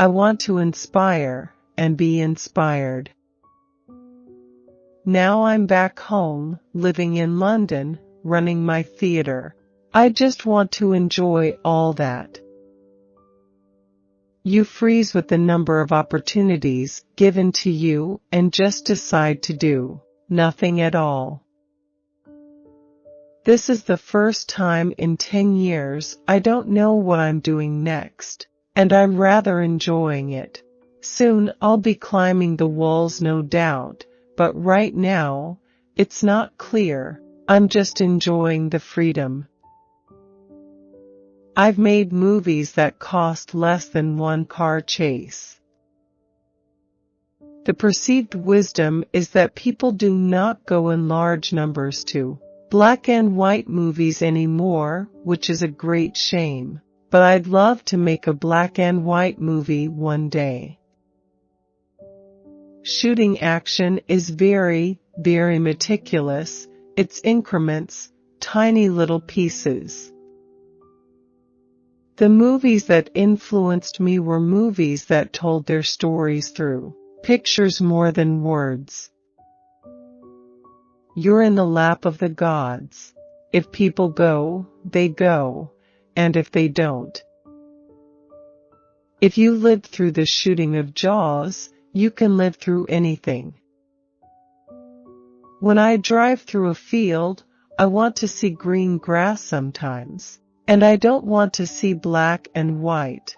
I want to inspire and be inspired. Now I'm back home, living in London, running my theater. I just want to enjoy all that. You freeze with the number of opportunities given to you and just decide to do nothing at all. This is the first time in 10 years I don't know what I'm doing next, and I'm rather enjoying it. Soon I'll be climbing the walls, no doubt, but right now, it's not clear. I'm just enjoying the freedom. I've made movies that cost less than one car chase. The perceived wisdom is that people do not go in large numbers to black and white movies anymore, which is a great shame, but I'd love to make a black and white movie one day. Shooting action is very, very meticulous. It's increments, tiny little pieces. The movies that influenced me were movies that told their stories through pictures more than words. You're in the lap of the gods. If people go, they go, and if they don't. If you lived through the shooting of Jaws, you can live through anything. When I drive through a field, I want to see green grass sometimes, and I don't want to see black and white.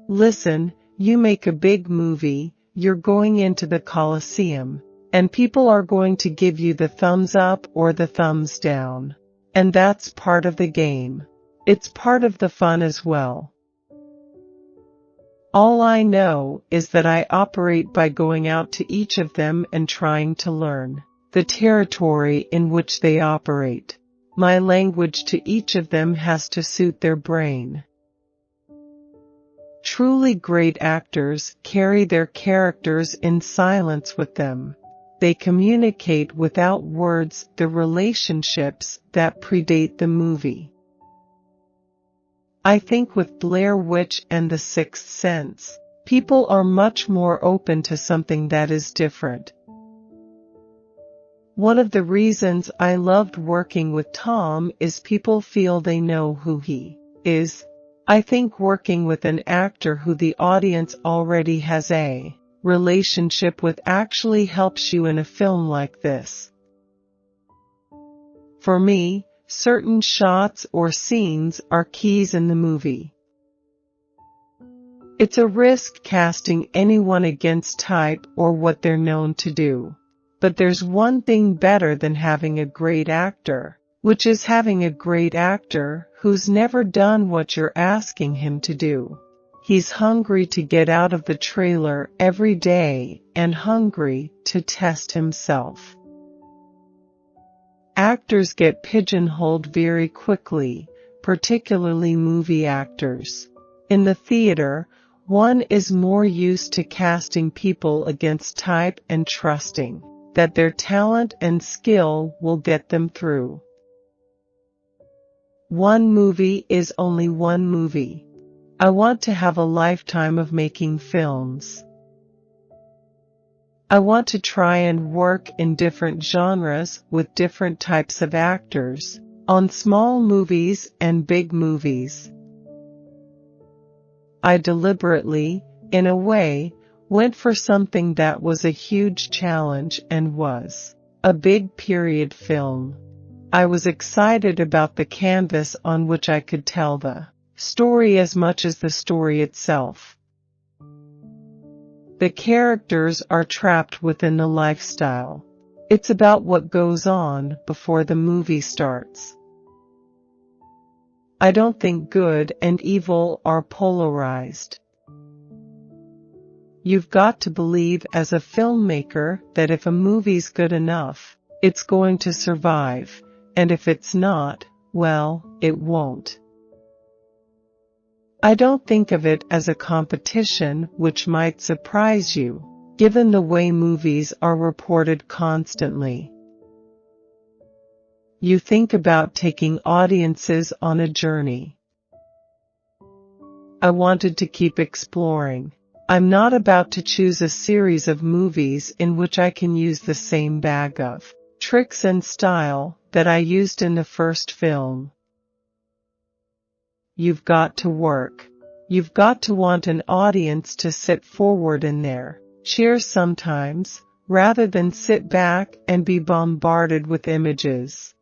Listen, you make a big movie, you're going into the Colosseum, and people are going to give you the thumbs up or the thumbs down. And that's part of the game. It's part of the fun as well. All I know is that I operate by going out to each of them and trying to learn the territory in which they operate. My language to each of them has to suit their brain. Truly great actors carry their characters in silence with them. They communicate without words the relationships that predate the movie. I think with Blair Witch and The Sixth Sense, people are much more open to something that is different. One of the reasons I loved working with Tom is people feel they know who he is. I think working with an actor who the audience already has a relationship with actually helps you in a film like this. For me, certain shots or scenes are keys in the movie. It's a risk casting anyone against type or what they're known to do. But there's one thing better than having a great actor, which is having a great actor who's never done what you're asking him to do. He's hungry to get out of the trailer every day and hungry to test himself. Actors get pigeonholed very quickly, particularly movie actors. In the theater, one is more used to casting people against type and trusting that their talent and skill will get them through. One movie is only one movie. I want to have a lifetime of making films. I want to try and work in different genres with different types of actors, on small movies and big movies. I deliberately, in a way, went for something that was a huge challenge and was a big period film. I was excited about the canvas on which I could tell the story as much as the story itself. The characters are trapped within the lifestyle. It's about what goes on before the movie starts. I don't think good and evil are polarized. You've got to believe as a filmmaker that if a movie's good enough, it's going to survive, and if it's not, well, it won't. I don't think of it as a competition, which might surprise you, given the way movies are reported constantly. You think about taking audiences on a journey. I wanted to keep exploring. I'm not about to choose a series of movies in which I can use the same bag of tricks and style that I used in the first film. You've got to work. You've got to want an audience to sit forward in their chairs sometimes, rather than sit back and be bombarded with images.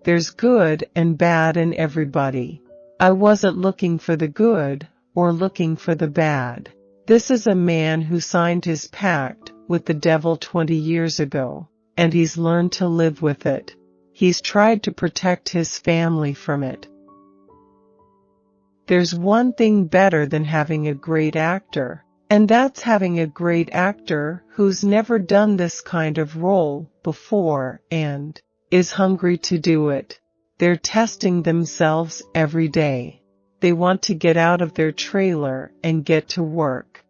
There's good and bad in everybody. I wasn't looking for the good or looking for the bad. This is a man who signed his pact with the devil 20 years ago, and he's learned to live with it. He's tried to protect his family from it. There's one thing better than having a great actor, and that's having a great actor who's never done this kind of role before and is hungry to do it. They're testing themselves every day. They want to get out of their trailer and get to work.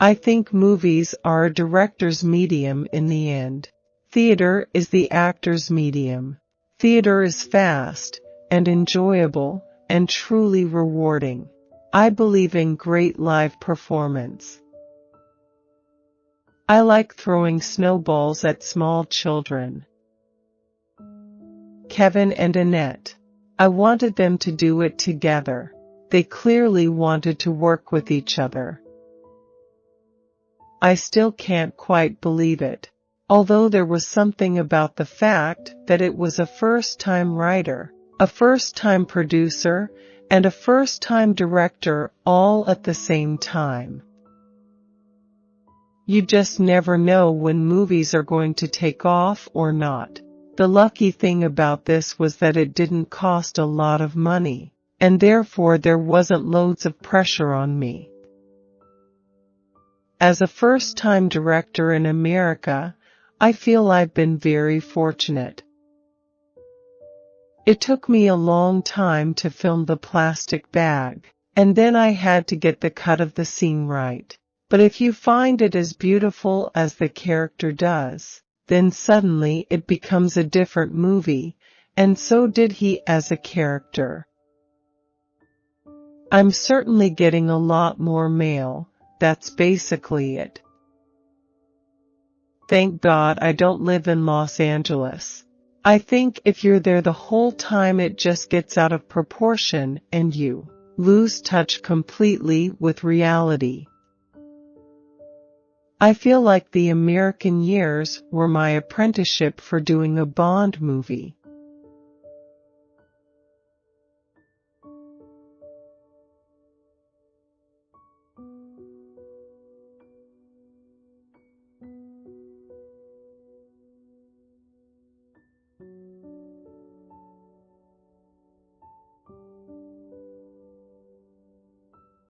I think movies are a director's medium in the end. Theater is the actor's medium. Theater is fast and enjoyable and truly rewarding. I believe in great live performance. I like throwing snowballs at small children. Kevin and Annette. I wanted them to do it together. They clearly wanted to work with each other. I still can't quite believe it, although there was something about the fact that it was a first-time writer, a first-time producer, and a first-time director all at the same time. You just never know when movies are going to take off or not. The lucky thing about this was that it didn't cost a lot of money, and therefore there wasn't loads of pressure on me. As a first-time director in America, I feel I've been very fortunate. It took me a long time to film The Plastic Bag, and then I had to get the cut of the scene right. But if you find it as beautiful as the character does, then suddenly it becomes a different movie, and so did he as a character. I'm certainly getting a lot more mail, that's basically it. Thank God I don't live in Los Angeles. I think if you're there the whole time it just gets out of proportion and you lose touch completely with reality. I feel like the American years were my apprenticeship for doing a Bond movie.